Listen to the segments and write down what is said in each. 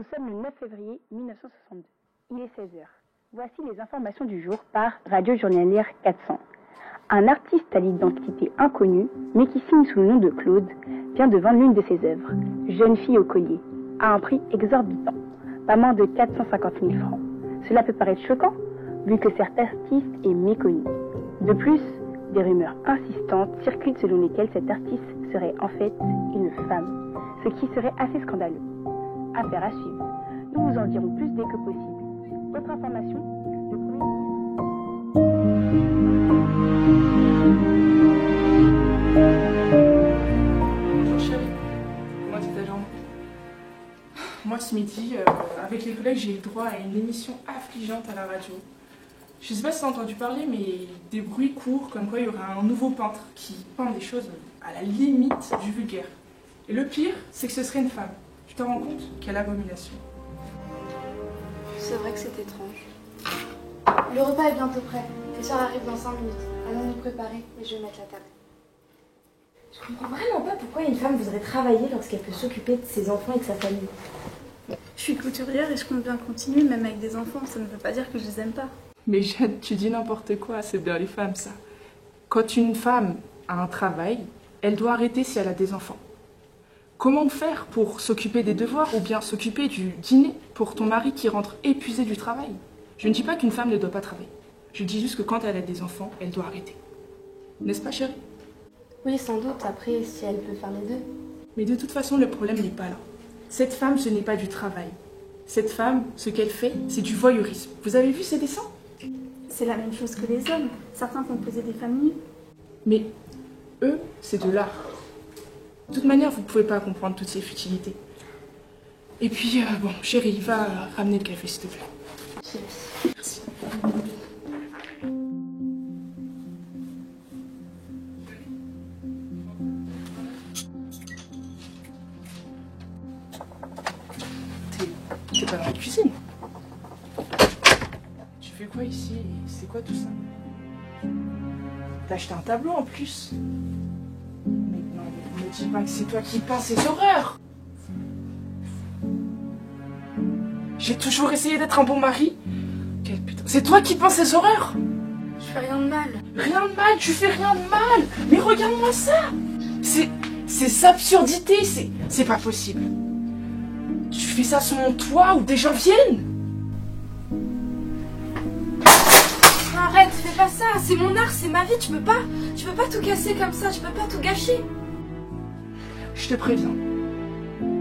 Nous sommes le 9 février 1962. Il est 16h. Voici les informations du jour par Radio Journalière 400. Un artiste à l'identité inconnue, mais qui signe sous le nom de Claude, vient de vendre l'une de ses œuvres, Jeune fille au collier, à un prix exorbitant, pas moins de 450 000 francs. Cela peut paraître choquant, vu que cet artiste est méconnu. De plus, des rumeurs insistantes circulent selon lesquelles cet artiste serait en fait une femme, ce qui serait assez scandaleux. Affaire à suivre. Nous vous en dirons plus dès que possible. Autre information, le premier... Bonjour chérie, comment c'est ta journée? Moi ce midi, avec les collègues, j'ai eu droit à une émission affligeante à la radio. Je sais pas si t'as entendu parler, mais des bruits courent comme quoi il y aurait un nouveau peintre qui peint des choses à la limite du vulgaire. Et le pire, c'est que ce serait une femme. Tu te rends compte? Quelle abomination. C'est vrai que c'est étrange. Le repas est bientôt prêt. Tes soeurs arrivent dans 5 minutes. Allons nous préparer et je vais mettre la table. Je comprends vraiment pas pourquoi une femme voudrait travailler lorsqu'elle peut s'occuper de ses enfants et de sa famille. Je suis couturière et je compte bien continuer, même avec des enfants. Ça ne veut pas dire que je les aime pas. Mais Jeanne, tu dis n'importe quoi, c'est bien les femmes ça. Quand une femme a un travail, elle doit arrêter si elle a des enfants. Comment faire pour s'occuper des devoirs ou bien s'occuper du dîner pour ton mari qui rentre épuisé du travail? Je ne dis pas qu'une femme ne doit pas travailler. Je dis juste que quand elle a des enfants, elle doit arrêter. N'est-ce pas chérie? Oui, sans doute. Après, si elle peut faire les deux. Mais de toute façon, le problème n'est pas là. Cette femme, ce n'est pas du travail. Cette femme, ce qu'elle fait, c'est du voyeurisme. Vous avez vu ses dessins? C'est la même chose que les hommes. Certains font poser des femmes nues. Mais eux, c'est de l'art. De toute manière, vous ne pouvez pas comprendre toutes ces futilités. Et puis, bon, chérie, va ramener le café, s'il te plaît. Merci. T'es pas dans la cuisine? Tu fais quoi ici? C'est quoi tout ça? T'as acheté un tableau en plus? Mais non, ne me dis pas que c'est toi qui peins ces horreurs! J'ai toujours essayé d'être un bon mari. Quel putain. C'est toi qui peins ces horreurs! Je fais rien de mal. Rien de mal, tu fais rien de mal! Mais regarde-moi ça! C'est absurdité, c'est pas possible. Tu fais ça sur mon toit où des gens viennent? Arrête, fais pas ça. C'est mon art, c'est ma vie. Tu peux pas tout casser comme ça. Tu peux pas tout gâcher. Je te préviens.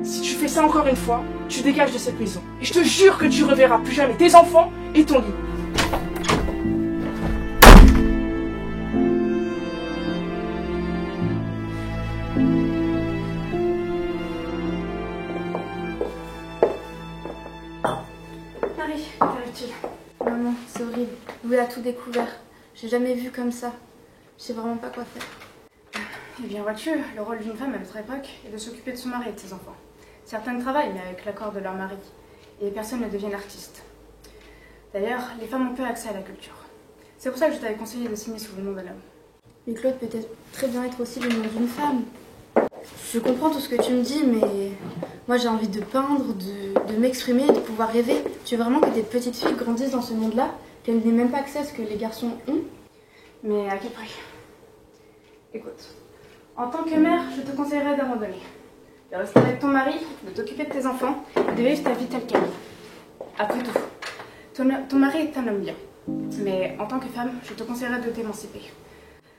Si tu fais ça encore une fois, tu dégages de cette maison. Et je te jure que tu reverras plus jamais tes enfants et ton lit. Marie, qu'arrive-t-il? Maman, c'est horrible. Louis a tout découvert. J'ai jamais vu comme ça. Je sais vraiment pas quoi faire. Eh bien, vois-tu, le rôle d'une femme à notre époque est de s'occuper de son mari et de ses enfants. Certaines travaillent, mais avec l'accord de leur mari. Et personne ne devient artiste. D'ailleurs, les femmes ont peu accès à la culture. C'est pour ça que je t'avais conseillé de signer sous le nom d'un homme. Mais Claude peut très bien être aussi le nom d'une femme. Je comprends tout ce que tu me dis, mais moi j'ai envie de peindre, de m'exprimer, de pouvoir rêver. Tu veux vraiment que des petites filles grandissent dans ce monde-là, qu'elles n'aient même pas accès à ce que les garçons ont? Mais à quel prix? Écoute, en tant que mère, je te conseillerais d'abandonner. De rester avec ton mari, de t'occuper de tes enfants et de vivre ta vie telle qu'elle est. Après tout, ton mari est un homme bien. Mais en tant que femme, je te conseillerais de t'émanciper.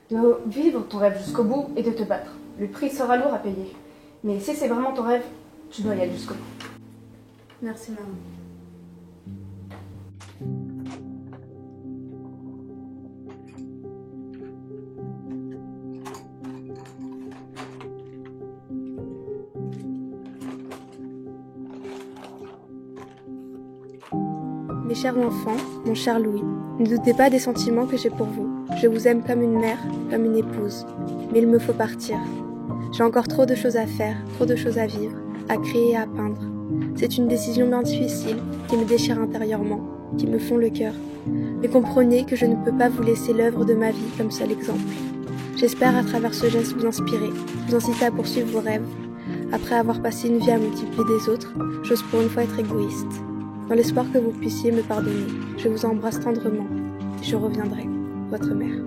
De vivre ton rêve jusqu'au bout et de te battre. Le prix sera lourd à payer. Mais si c'est vraiment ton rêve, tu dois y aller jusqu'au bout. Merci maman. Mes chers enfants, mon cher Louis, ne doutez pas des sentiments que j'ai pour vous. Je vous aime comme une mère, comme une épouse. Mais il me faut partir. J'ai encore trop de choses à faire, trop de choses à vivre, à créer et à peindre. C'est une décision bien difficile, qui me déchire intérieurement, qui me fond le cœur. Mais comprenez que je ne peux pas vous laisser l'œuvre de ma vie comme seul exemple. J'espère à travers ce geste vous inspirer, vous inciter à poursuivre vos rêves, Après avoir passé une vie à multiplier des autres, j'ose pour une fois être égoïste. Dans l'espoir que vous puissiez me pardonner, je vous embrasse tendrement et je reviendrai, votre mère.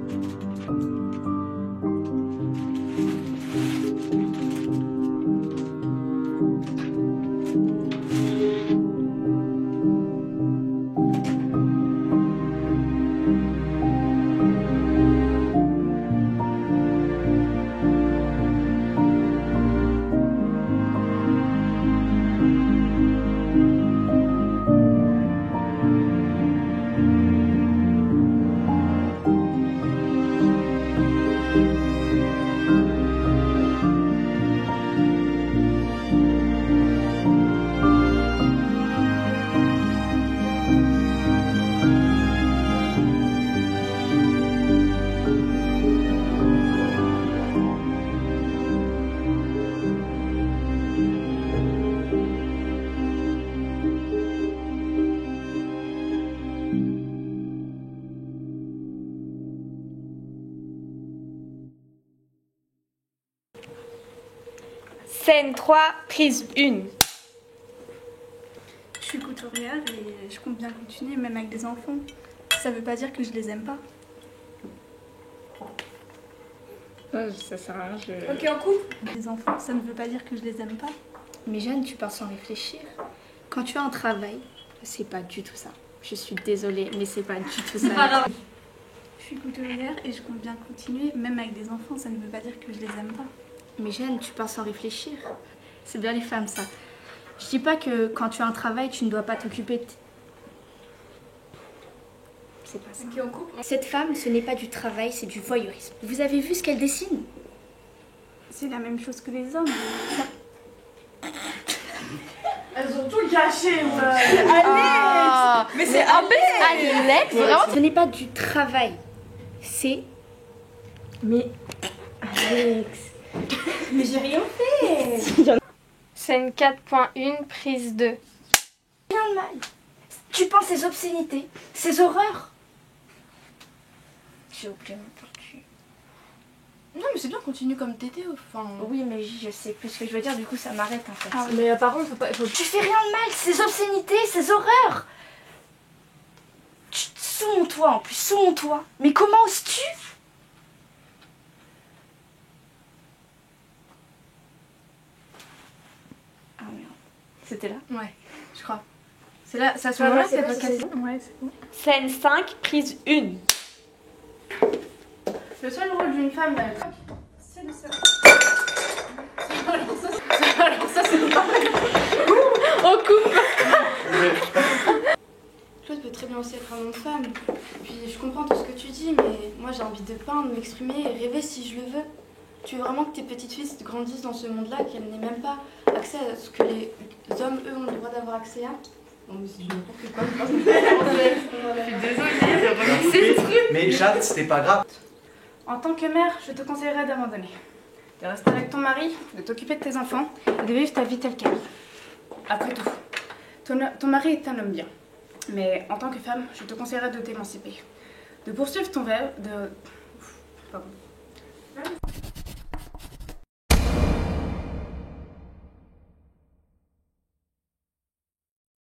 Scène 3, prise 1. Je suis couturière et je compte bien continuer, même avec des enfants. Ça veut pas dire que je les aime pas. Ça sert à rien, Ok, on coupe. Les enfants, ça ne veut pas dire que je les aime pas. Mais Jeanne, tu parles sans réfléchir. Quand tu as un travail, c'est pas du tout ça. Je suis désolée, mais c'est pas du tout ça. Je suis couturière et je compte bien continuer, même avec des enfants, ça ne veut pas dire que je les aime pas. Mais Jeanne, tu parles sans réfléchir. C'est bien les femmes, ça. Je dis pas que quand tu as un travail, tu ne dois pas t'occuper de... C'est pas ça. Ok, on coupe. Cette femme, ce n'est pas du travail, c'est du voyeurisme. Vous avez vu ce qu'elle dessine? C'est la même chose que les hommes. Elles ont tout gâché, Ah, mais c'est Alex, vraiment. Ce n'est pas du travail, c'est... Mais Alex... Mais j'ai rien fait. scène 4.1, prise 2. Rien de mal. Tu penses ces obscénités, ces horreurs. J'ai oublié mon portu. Non, mais c'est bien, continue comme t'étais. Enfin... Oui, mais je sais plus ce que je veux dire, du coup ça m'arrête en fait. Ah oui. Mais par contre, Tu fais rien de mal, ces obscénités, ces horreurs. Sous mon toit en plus, sous mon toit. Mais comment oses-tu? Ah merde. C'était là? Ouais, je crois. C'est là, ça se Ah, voit là, ouais, c'est c'est pas pas ça, cassé. Ouais, c'est bon. Scène 5, prise 1. Le seul rôle d'une femme, c'est le seul. Alors ça, c'est pas On coupe. Claude peut très bien aussi être un nom de femme. Puis je comprends tout ce que tu dis, mais moi j'ai envie de peindre, m'exprimer et rêver si je le veux. Tu veux vraiment que tes petites filles grandissent dans ce monde-là, qu'elles n'aient même pas accès à ce que les hommes, eux, ont le droit d'avoir accès à? Non mais c'est n'importe quoi. Je suis désolée, j'ai remixé le truc. Mais Jade, c'était pas grave. En tant que mère, je te conseillerais d'abandonner. De rester avec ton mari, de t'occuper de tes enfants et de vivre ta vie telle qu'elle. Après tout, ton mari est un homme bien. Mais en tant que femme, je te conseillerais de t'émanciper. De poursuivre ton rêve, de... Pardon.